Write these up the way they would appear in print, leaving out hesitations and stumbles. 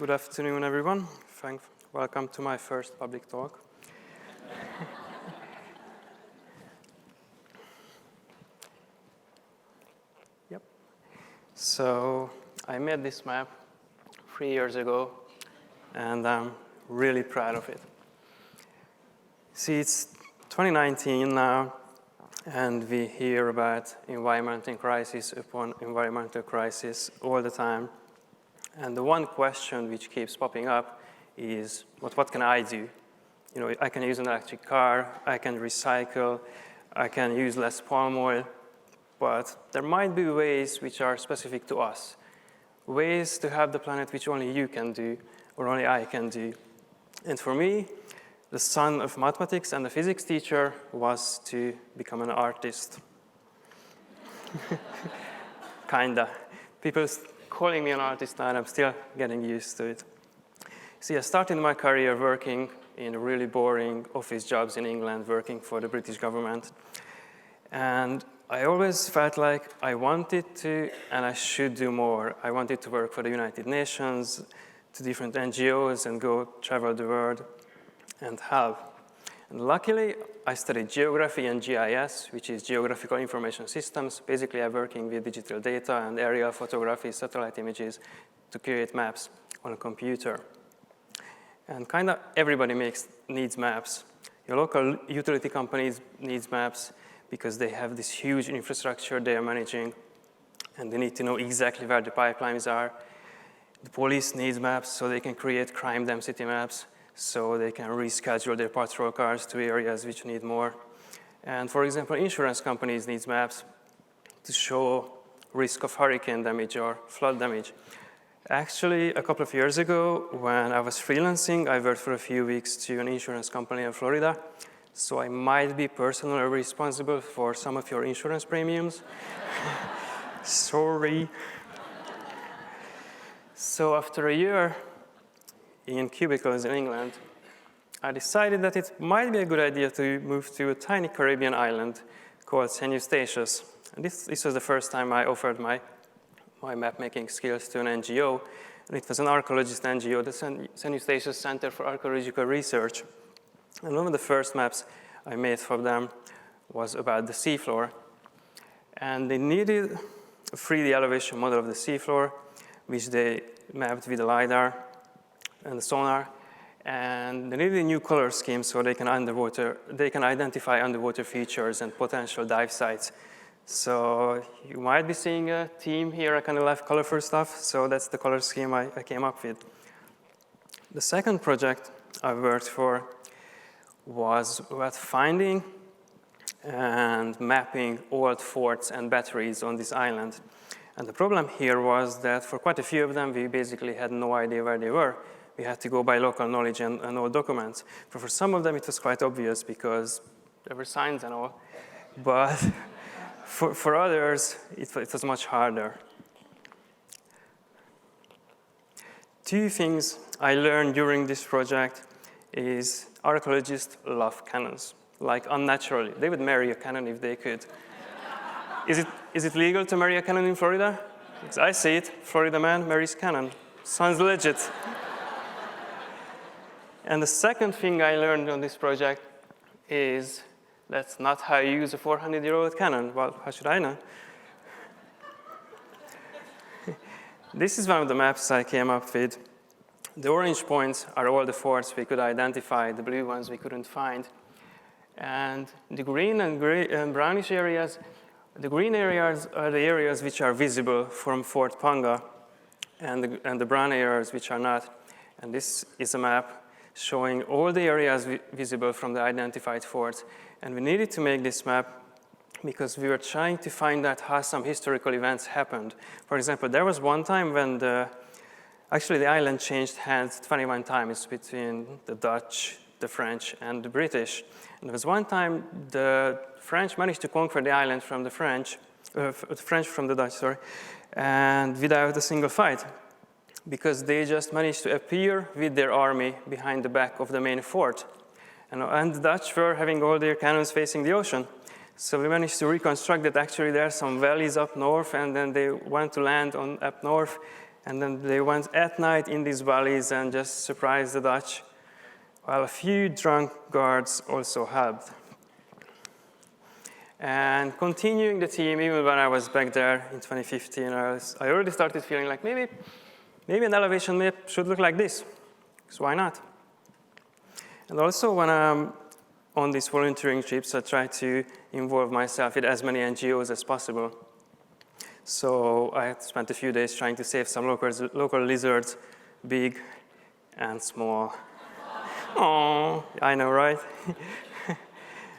Good afternoon, everyone. Welcome to my first public talk. Yep. So I made this map 3 years ago, and I'm really proud of it. See, it's 2019 now, and we hear about environmental crisis upon environmental crisis all the time. And the one question which keeps popping up is, what can I do? You know, I can use an electric car, I can recycle, I can use less palm oil, but there might be ways which are specific to us, ways to have the planet which only you can do, or only I can do. And for me, the son of mathematics and a physics teacher was to become an artist. Kinda. People calling me an artist now, and I'm still getting used to it. See, I started my career working in really boring office jobs in England, working for the British government. And I always felt like I wanted to, and I should do more. I wanted to work for the United Nations, to different NGOs, and go travel the world and help. And luckily, I studied geography and GIS, which is Geographical Information Systems. Basically, I'm working with digital data and aerial photography, satellite images to create maps on a computer. And kind of everybody needs maps. Your local utility companies need maps because they have this huge infrastructure they are managing, and they need to know exactly where the pipelines are. The police needs maps so they can create crime density maps, so they can reschedule their patrol cars to areas which need more. And for example, insurance companies need maps to show risk of hurricane damage or flood damage. Actually, a couple of years ago, when I was freelancing, I worked for a few weeks to an insurance company in Florida, so I might be personally responsible for some of your insurance premiums. Sorry. So after a year in cubicles in England, I decided that it might be a good idea to move to a tiny Caribbean island called St. Eustatius. And this was the first time I offered my map-making skills to an NGO, and it was an archaeologist NGO, the St. Eustatius Center for Archaeological Research. And one of the first maps I made for them was about the seafloor. And they needed a 3D elevation model of the seafloor, which they mapped with the LiDAR and the sonar, and they needed a new color scheme so they can identify underwater features and potential dive sites. So you might be seeing a theme here. I kind of left colorful stuff, so that's the color scheme I came up with. The second project I worked for was about finding and mapping old forts and batteries on this island. And the problem here was that for quite a few of them, we basically had no idea where they were. We had to go by local knowledge and old documents. But for some of them, it was quite obvious because there were signs and all. But for others, it was much harder. Two things I learned during this project is archaeologists love cannons, like unnaturally. They would marry a cannon if they could. Is it legal to marry a cannon in Florida? Because I see it. Florida man marries cannon. Sounds legit. And the second thing I learned on this project is that's not how you use a 400-year-old cannon. Well, how should I know? This is one of the maps I came up with. The orange points are all the forts we could identify. The blue ones we couldn't find. And the green and brownish areas, the green areas are the areas which are visible from Fort Panga, and the brown areas which are not. And this is a map showing all the areas visible from the identified forts. And we needed to make this map because we were trying to find out how some historical events happened. For example, there was one time when actually the island changed hands 21 times between the Dutch, the French, and the British. And there was one time the French managed to conquer the island from the French from the Dutch, sorry, and without a single fight, because they just managed to appear with their army behind the back of the main fort. And the Dutch were having all their cannons facing the ocean. So we managed to reconstruct that actually there are some valleys up north, and then they went to land up north, And then they went at night in these valleys and just surprised the Dutch, while a few drunk guards also helped. And continuing the theme, even when I was back there in 2015, I already started feeling like maybe an elevation map should look like this, so why not? And also when I'm on these volunteering trips, I try to involve myself with as many NGOs as possible. So I spent a few days trying to save some local lizards, big and small. Oh, I know, right?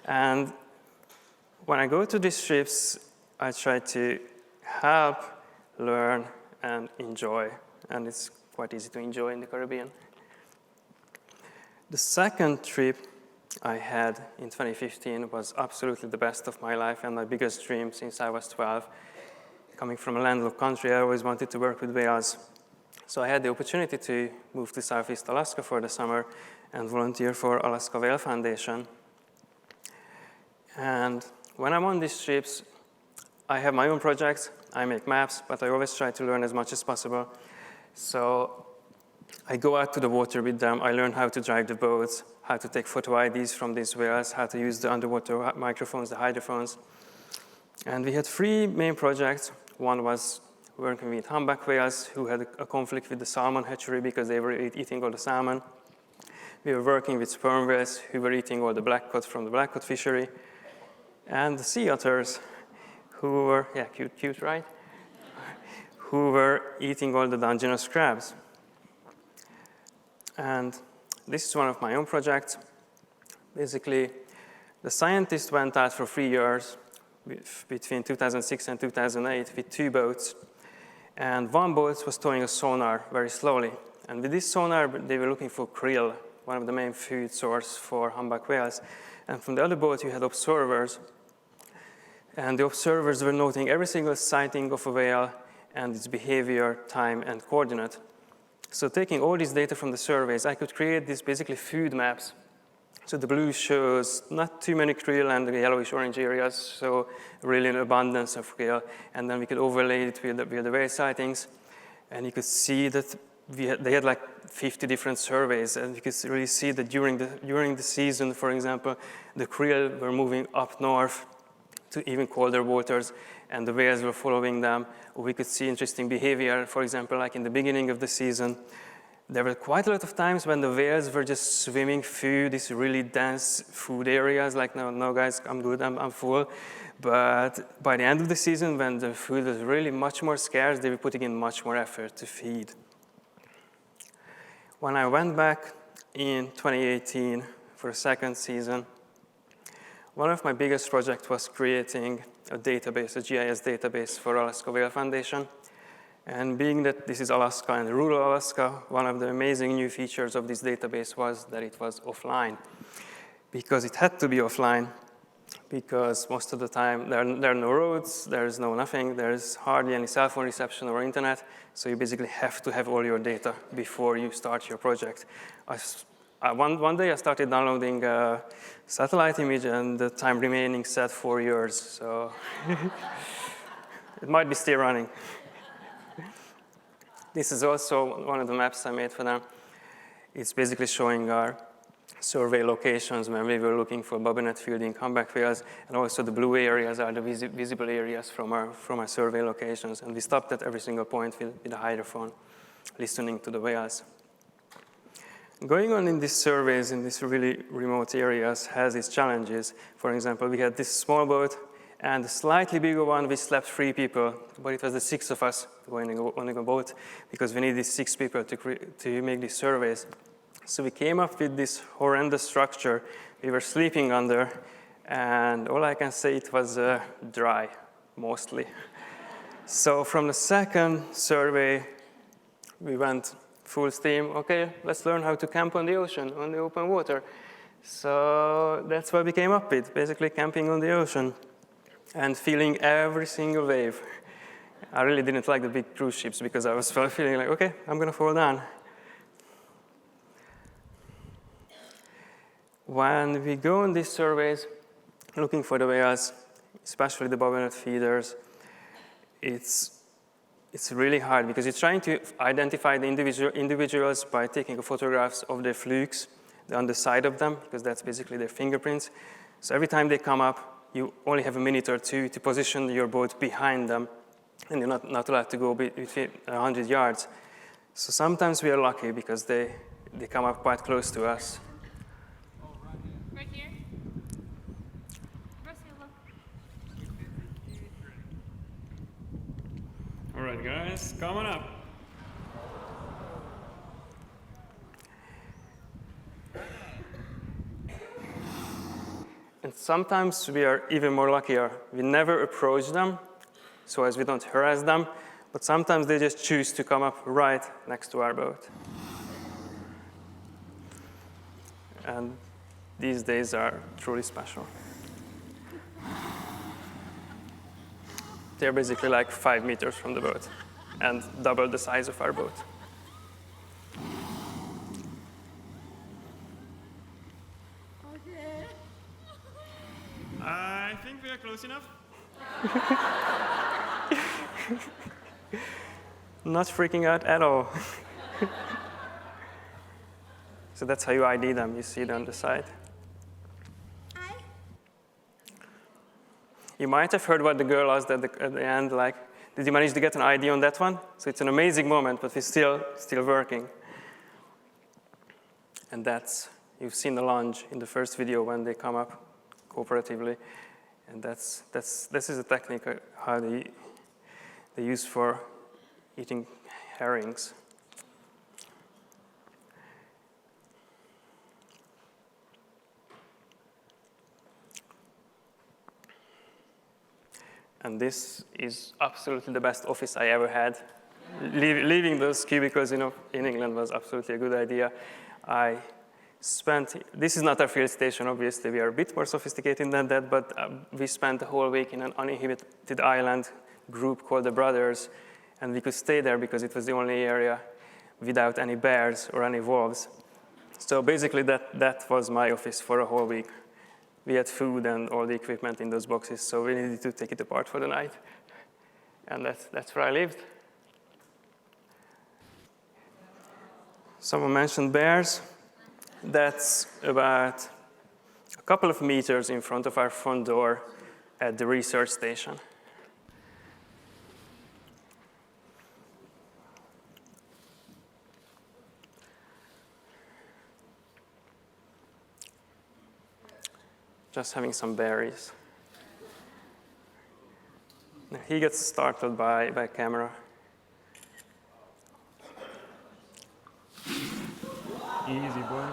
And when I go to these trips, I try to help, learn, and enjoy. And it's quite easy to enjoy in the Caribbean. The second trip I had in 2015 was absolutely the best of my life and my biggest dream since I was 12. Coming from a landlocked country, I always wanted to work with whales. So I had the opportunity to move to Southeast Alaska for the summer and volunteer for Alaska Whale Foundation. And when I'm on these trips, I have my own projects, I make maps, but I always try to learn as much as possible. So I go out to the water with them, I learn how to drive the boats, how to take photo IDs from these whales, how to use the underwater microphones, the hydrophones. And we had 3 main projects. One was working with humpback whales who had a conflict with the salmon hatchery because they were eating all the salmon. We were working with sperm whales who were eating all the blackcod from the blackcod fishery. And the sea otters who were, yeah, cute, right? Who were eating all the Dungeness crabs. And this is one of my own projects. Basically, the scientists went out for 3 years between 2006 and 2008 with 2 boats. And one boat was towing a sonar very slowly. And with this sonar, they were looking for krill, one of the main food source for humpback whales. And from the other boat, you had observers. And the observers were noting every single sighting of a whale and its behavior, time, and coordinate. So taking all this data from the surveys, I could create these basically food maps. So the blue shows not too many krill and the yellowish-orange areas, so really an abundance of krill. And then we could overlay it with the whale sightings. And you could see that they had like 50 different surveys. And you could really see that during the season, for example, the krill were moving up north to even colder waters, and the whales were following them. We could see interesting behavior, for example, like in the beginning of the season. There were quite a lot of times when the whales were just swimming through these really dense food areas, like, no guys, I'm good, I'm full. But by the end of the season, when the food was really much more scarce, they were putting in much more effort to feed. When I went back in 2018 for a second season, one of my biggest projects was creating a database, a GIS database for Alaska Whale Foundation. And being that this is Alaska and rural Alaska, one of the amazing new features of this database was that it was offline. Because it had to be offline, because most of the time there are no roads, there's no nothing, there's hardly any cell phone reception or internet, so you basically have to have all your data before you start your project. One day I started downloading a satellite image and the time remaining said 4 years, so it might be still running. This is also one of the maps I made for them. It's basically showing our survey locations when we were looking for bobbinet fielding humpback whales, and also the blue areas are the visible areas from our survey locations. And we stopped at every single point with a hydrophone, listening to the whales. Going on in these surveys in these really remote areas has its challenges. For example, we had this small boat and a slightly bigger one which slept 3 people, but it was the 6 of us going on a boat because we needed 6 people to make these surveys. So we came up with this horrendous structure we were sleeping under, and all I can say, it was dry, mostly. So from the second survey, we went full steam. Okay, let's learn how to camp on the ocean, on the open water. So that's what we came up with, basically camping on the ocean and feeling every single wave. I really didn't like the big cruise ships because I was feeling like, okay, I'm going to fall down. When we go on these surveys, looking for the whales, especially the bobbinet feeders, it's it's really hard because you're trying to identify the individuals by taking photographs of their flukes on the side of them, because that's basically their fingerprints. So every time they come up, you only have a minute or two to position your boat behind them, and you're not allowed to go between 100 yards. So sometimes we are lucky because they come up quite close to us. Right here? All right, guys, come on up. And sometimes we are even more luckier. We never approach them, so as we don't harass them, but sometimes they just choose to come up right next to our boat. And these days are truly special. They're basically like 5 meters from the boat and double the size of our boat. Okay. I think we are close enough. Not freaking out at all. So that's how you ID them. You see it on the side. You might have heard what the girl asked at the end, like, did you manage to get an ID on that one? So it's an amazing moment, but we're still working. And that's, you've seen the lunge in the first video when they come up cooperatively. And this is a technique how they use for eating herrings. And this is absolutely the best office I ever had. Leaving those cubicles in England was absolutely a good idea. This is not our field station, obviously. We are a bit more sophisticated than that, but we spent the whole week in an uninhabited island group called the Brothers, and we could stay there because it was the only area without any bears or any wolves. So basically that was my office for a whole week. We had food and all the equipment in those boxes, so we needed to take it apart for the night. And that's where I lived. Someone mentioned bears. That's about a couple of meters in front of our front door at the research station. Just having some berries. He gets startled by camera. Easy, boy.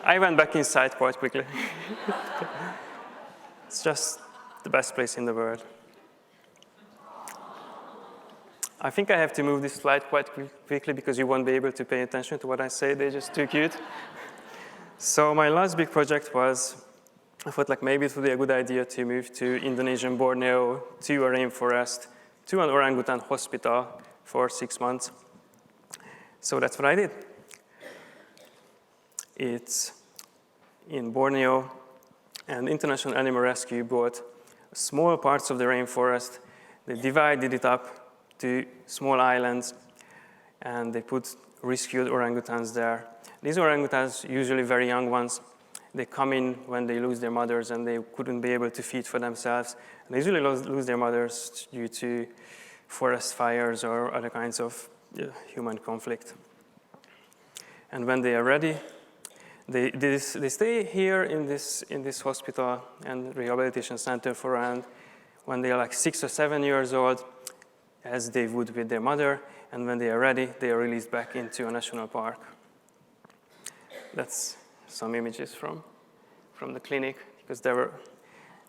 I went back inside quite quickly. It's just the best place in the world. I think I have to move this slide quite quickly because you won't be able to pay attention to what I say. They're just too cute. So my last big project was, I thought like maybe it would be a good idea to move to Indonesian Borneo, to a rainforest, to an orangutan hospital for 6 months. So that's what I did. It's in Borneo, and International Animal Rescue bought small parts of the rainforest. They divided it up to small islands, and they put rescued orangutans there. These orangutans, usually very young ones, they come in when they lose their mothers and they couldn't be able to feed for themselves. And they usually lose their mothers due to forest fires or other kinds of human conflict. And when they are ready, they stay here in this hospital and rehabilitation center for around when they are like 6 or 7 years old, as they would with their mother, and when they are ready, they are released back into a national park. That's some images from the clinic, because they were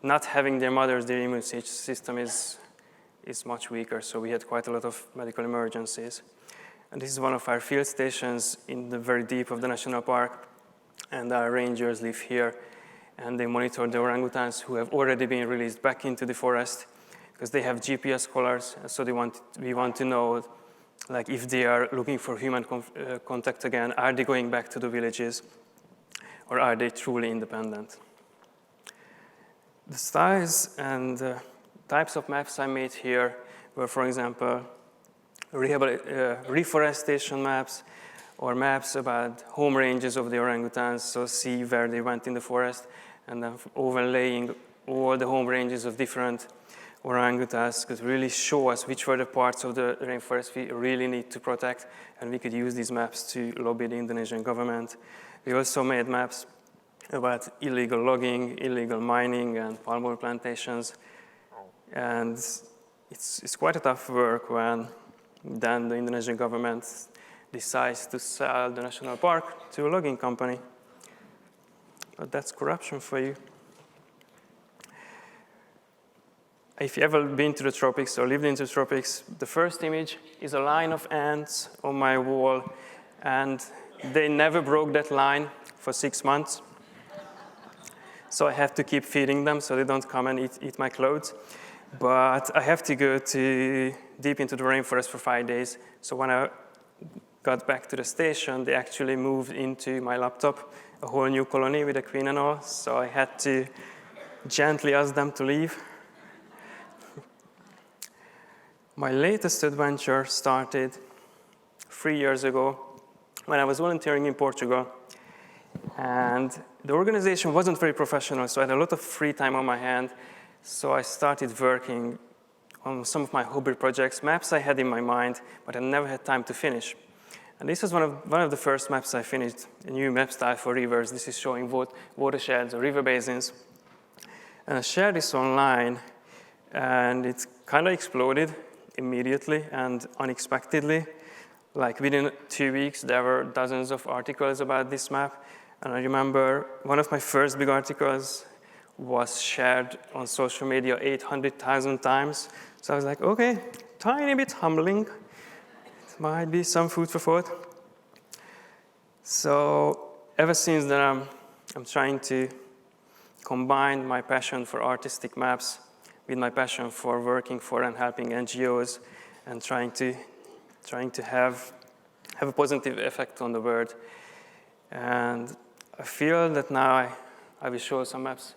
not having their mothers, their immune system is much weaker, so we had quite a lot of medical emergencies. And this is one of our field stations in the very deep of the national park, and our rangers live here, and they monitor the orangutans who have already been released back into the forest, because they have GPS collars, so we want to know, like, if they are looking for human contact again, are they going back to the villages, or are they truly independent? The styles and types of maps I made here were, for example, reforestation maps, or maps about home ranges of the orangutans, so see where they went in the forest, and then overlaying all the home ranges of different orangutans could really show us which were the parts of the rainforest we really need to protect, and we could use these maps to lobby the Indonesian government. We also made maps about illegal logging, illegal mining, and palm oil plantations. And it's quite a tough work when then the Indonesian government decides to sell the national park to a logging company. But that's corruption for you. If you've ever been to the tropics or lived in the tropics, the first image is a line of ants on my wall, and they never broke that line for 6 months. So I have to keep feeding them so they don't come and eat my clothes. But I have to go deep into the rainforest for 5 days. So when I got back to the station, they actually moved into my laptop a whole new colony with a queen and all. So I had to gently ask them to leave. My latest adventure started 3 years ago when I was volunteering in Portugal. And the organization wasn't very professional, so I had a lot of free time on my hand. So I started working on some of my hobby projects, maps I had in my mind, but I never had time to finish. And this was one of the first maps I finished, a new map style for rivers. This is showing watersheds or river basins. And I shared this online, and it kind of exploded immediately and unexpectedly. Like within 2 weeks, there were dozens of articles about this map. And I remember one of my first big articles was shared on social media 800,000 times. So I was like, okay, tiny bit humbling. It might be some food for thought. So ever since then, I'm trying to combine my passion for artistic maps with my passion for working for and helping NGOs and trying to have a positive effect on the world. And I feel that now I will show some maps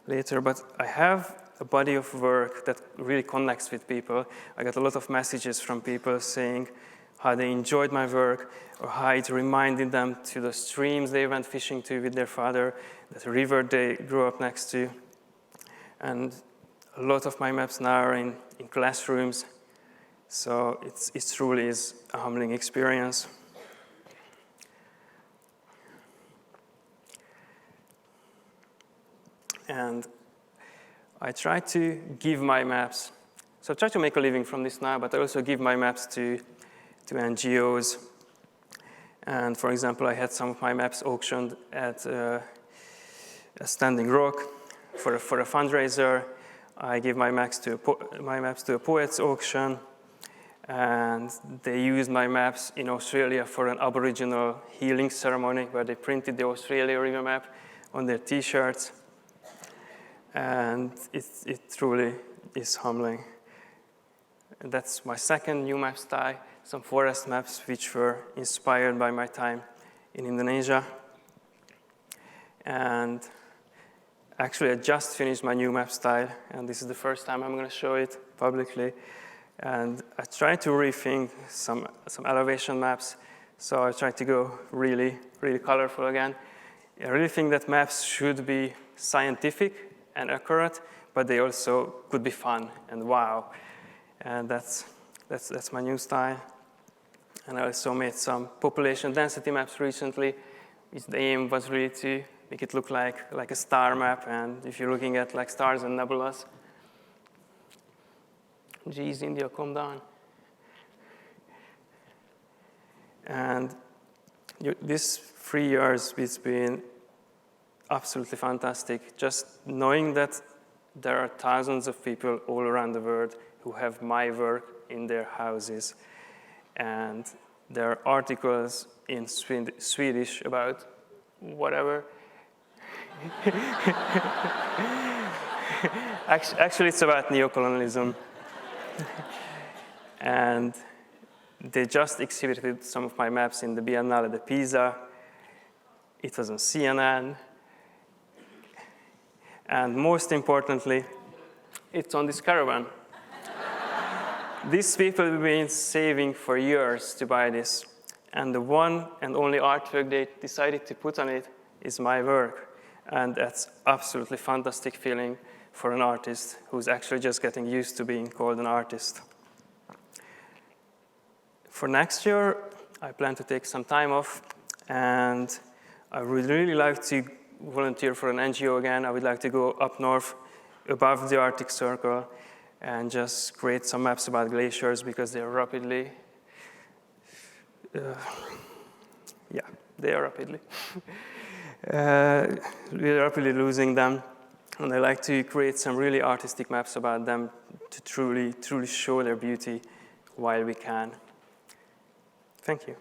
later, but I have a body of work that really connects with people. I got a lot of messages from people saying how they enjoyed my work or how it reminded them to the streams they went fishing to with their father, that river they grew up next to. And a lot of my maps now are in classrooms, so it truly is a humbling experience. And I try to give my maps. So I try to make a living from this now, but I also give my maps to NGOs. And for example, I had some of my maps auctioned at a Standing Rock for a fundraiser. I give my maps to a poets auction. And they used my maps in Australia for an Aboriginal healing ceremony where they printed the Australia River map on their T-shirts. And it truly is humbling. And that's my second new map style, some forest maps which were inspired by my time in Indonesia. And actually, I just finished my new map style, and this is the first time I'm going to show it publicly. And I tried to rethink some elevation maps, so I tried to go really, really colorful again. I really think that maps should be scientific and accurate, but they also could be fun and wow. And that's my new style. And I also made some population density maps recently. The aim was really to make it look like a star map, and if you're looking at like stars and nebulas. Geez, India, calm down. And this 3 years, it's been absolutely fantastic. Just knowing that there are thousands of people all around the world who have my work in their houses. And there are articles in Swedish about whatever. Actually, it's about neocolonialism. And they just exhibited some of my maps in the Biennale de Pisa. It was on CNN. And most importantly, it's on this caravan. These people have been saving for years to buy this. And the one and only artwork they decided to put on it is my work. And that's absolutely fantastic feeling for an artist who's actually just getting used to being called an artist. For next year, I plan to take some time off, and I would really like to volunteer for an NGO again. I would like to go up north above the Arctic Circle and just create some maps about glaciers because they are rapidly we're rapidly losing them. And I like to create some really artistic maps about them to truly show their beauty while we can. Thank you.